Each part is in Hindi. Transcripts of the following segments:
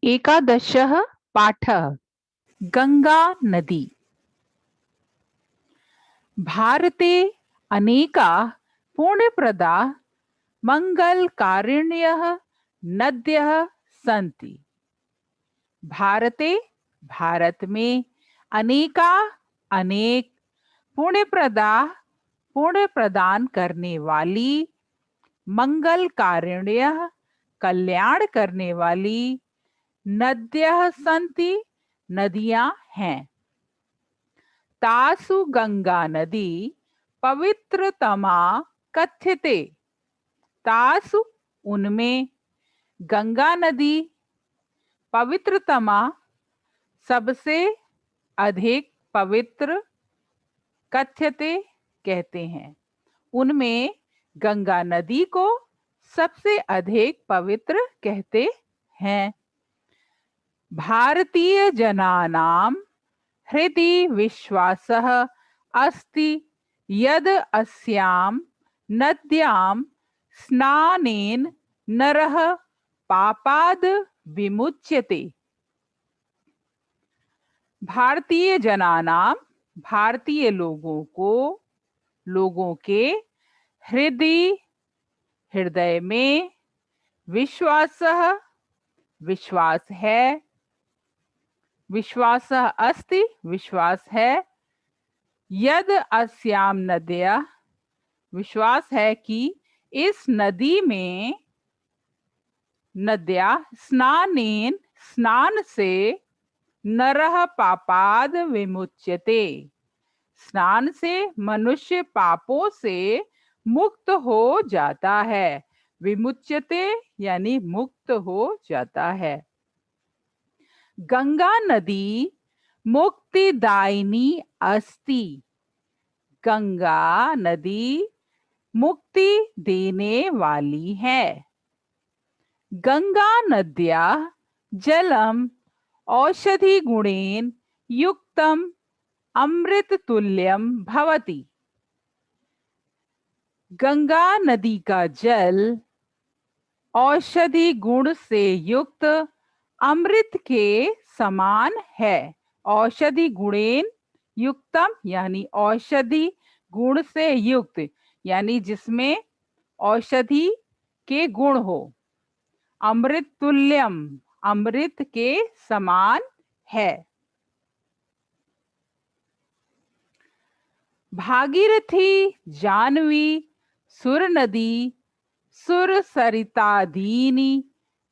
एकादशः पाठः गंगा नदी। भारते अनेकाः पुण्यप्रदाः मंगलकारिण्यः नद्यः सन्ति। भारते भारत में अनेक पुण्य प्रदान करने वाली मंगलकारिण्यः कल्याण करने वाली नद्यः सन्ति नदियां हैं। तासु गंगा नदी पवित्रतमा कथ्यते। तासु उनमें गंगा नदी पवित्रतमा सबसे अधिक पवित्र कथ्यते कहते हैं। उनमें गंगा नदी को सबसे अधिक पवित्र कहते हैं। भारतीय जनानां हृदि विश्वासः अस्ति यद् अस्यां नद्यां स्नानेन नरः पापाद् विमुच्यते। भारतीय जनानां भारतीय लोगों के हृदय में विश्वास है, विश्वास अस्ति विश्वास है, यद अस्याम नद्या विश्वास है कि इस नदी में स्नान से नरः पापाद विमुच्यते। स्नान से मनुष्य पापों से मुक्त हो जाता है। विमुच्यते यानी मुक्त हो जाता है। गंगा नदी मुक्तिदायिनी अस्ति। गंगा नदी मुक्ति देने वाली है। गंगा नद्या जलम औषधि गुणेन युक्तम अमृत तुल्यम भवति। गंगा नदी का जल औषधि गुण से युक्त अमृत के समान है। औषधि गुणेन युक्तम यानी औषधि गुण से युक्त यानी जिसमें औषधि के गुण हो। अमृत तुल्यम अमृत के समान है। भागीरथी जानवी सुर नदी सुर सरितादीनि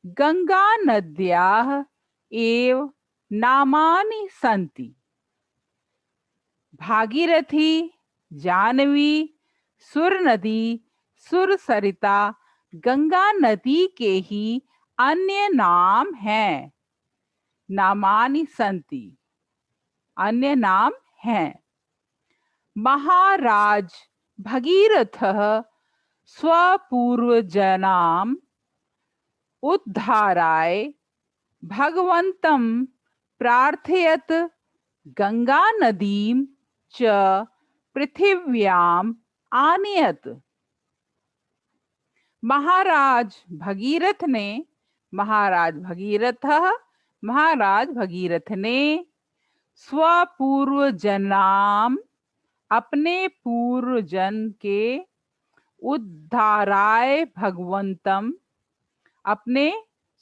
गंगा नद्याः एव नामानि सन्ति। भागीरथी जानवी सुर नदी सुर सरिता गंगा नदी के ही अन्य नाम हैं। नामानि सन्ति अन्य नाम हैं। महाराज भगीरथः स्वपूर्वजनाम् उद्धाराय भगवन्तं प्रार्थयत गंगा नदीं च पृथिव्याम् आनयत। महाराज भगीरथ ने स्वपूर्वजनाम अपने पूर्वजन के उद्धाराय भगवंतम अपने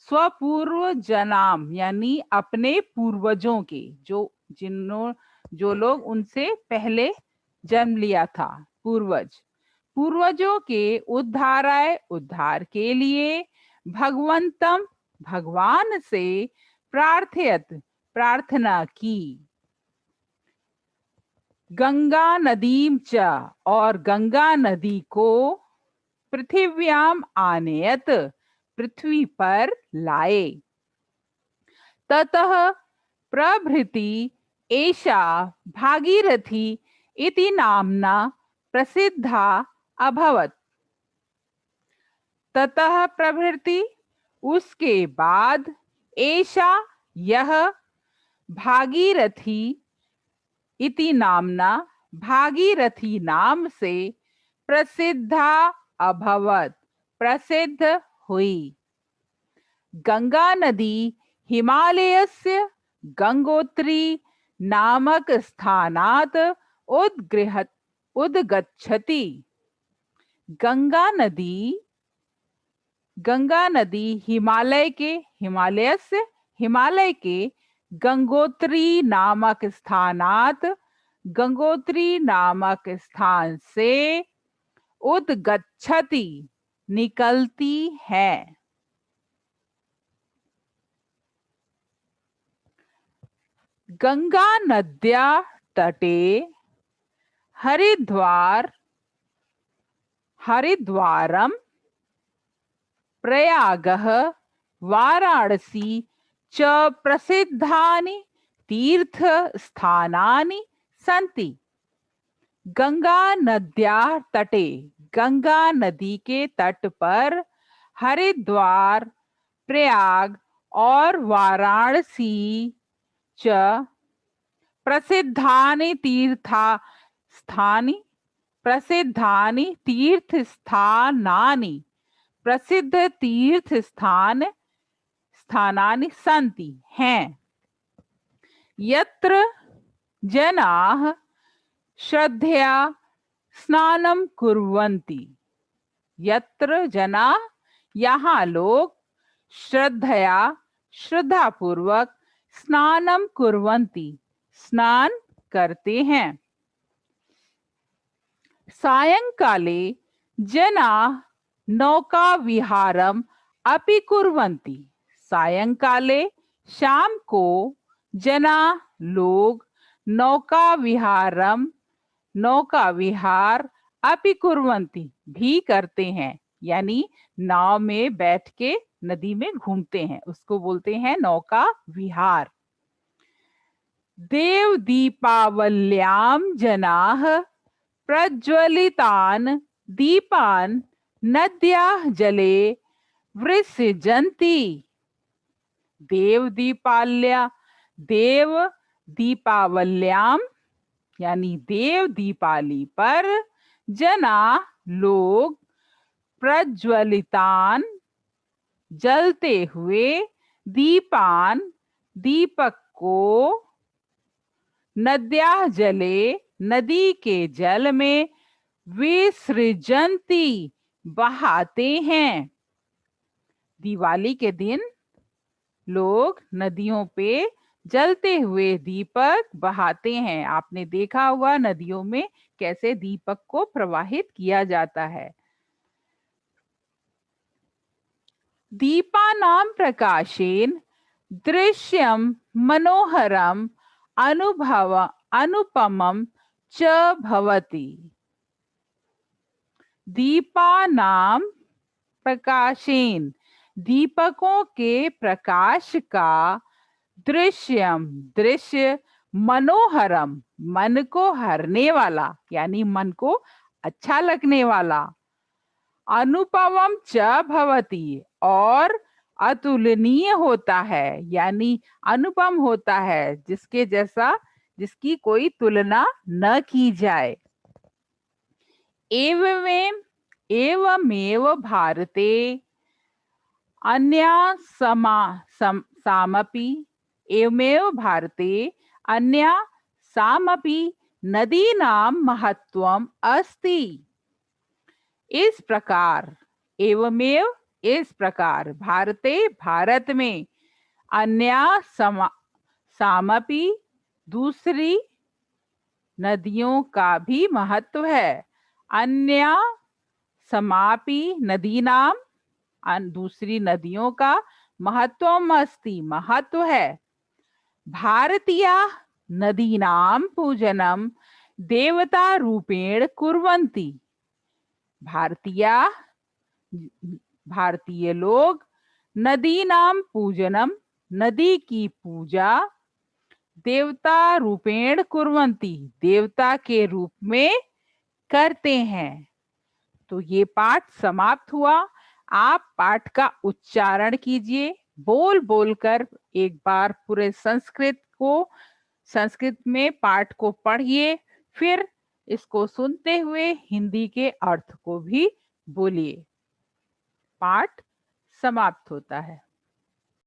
स्वपूर्व जनाम यानी अपने पूर्वजों के जो लोग उनसे पहले जन्म लिया था पूर्वजों के उद्धाराय उद्धार के लिए भगवंतम भगवान से प्रार्थना की। गंगा नदीम च और गंगा नदी को पृथिव्याम आनयत पृथ्वी पर लाए। ततः प्रभृति एषा भागीरथी इति नामना प्रसिद्धा अभवत। ततः प्रभृति उसके बाद एषा यह भागीरथी इति नामना भागीरथी नाम से प्रसिद्धा अभवत प्रसिद्ध हुई। गंगा नदी हिमालयस्य गंगोत्री नामक स्थानात् उद्गच्छति। गंगा नदी हिमालय के गंगोत्री नामक स्थान से उद्गच्छति निकलती है। गंगा नद्या तटे हरिद्वारम प्रयागः वाराणसी च प्रसिद्धानि तीर्थस्थानानि सन्ति। गंगा नदी के तट पर हरिद्वार, प्रयाग और वाराणसी च प्रसिद्ध तीर्थस्थानानि सन्ति हैं। यत्र जनाः श्रद्धया स्नानं कुर्वन्ति। यहाँ लोग श्रद्धापूर्वक स्नानं कुर्वन्ति स्नान करते हैं। सायंकाले जनाः नौका विहारम अपि कुर्वन्ति। सायंकाले शाम को लोग नौका विहार अपि कुर्वन्ति भी करते हैं, यानी नाव में बैठ के नदी में घूमते हैं, उसको बोलते हैं नौका विहार। देव दीपावल्यां जनाः प्रज्वलितान् दीपान् नद्याः जले विसृजन्ति। देव दीपावल्यां यानी देव दीपावली पर लोग प्रज्वलितान जलते हुए दीपक को नद्याः जले नदी के जल में विसृजन्ति बहाते हैं। दिवाली के दिन लोग नदियों पे जलते हुए दीपक बहाते हैं। आपने देखा होगा नदियों में कैसे दीपक को प्रवाहित किया जाता है। दीपानां प्रकाशेन दृश्यं मनोहरम अनुपमं च भवति। दीपानां प्रकाशेन दीपकों के प्रकाश का दृश्य मनोहरम मन को हरने वाला यानी मन को अच्छा लगने वाला, अनुपमम च भवति और अतुलनीय होता है यानी अनुपम होता है, जिसकी कोई तुलना न की जाए। एवमेव भारते अन्यासामपि नदीनां महत्वम् अस्ति। इस प्रकार भारत में अन्यासामपि दूसरी नदियों का भी महत्व है। अन्यासामपि नदीनां दूसरी नदियों का महत्व है। भारतीय नदीनां पूजनम देवता रूपेण कुर्वन्ति। भारतीय लोग नदीनां पूजनम नदी की पूजा देवता रूपेण कुर्वन्ति देवता के रूप में करते हैं। तो ये पाठ समाप्त हुआ। आप पाठ का उच्चारण कीजिए, बोल कर एक बार पूरे संस्कृत में पाठ को पढ़िए, फिर इसको सुनते हुए हिंदी के अर्थ को भी बोलिए। पाठ समाप्त होता है।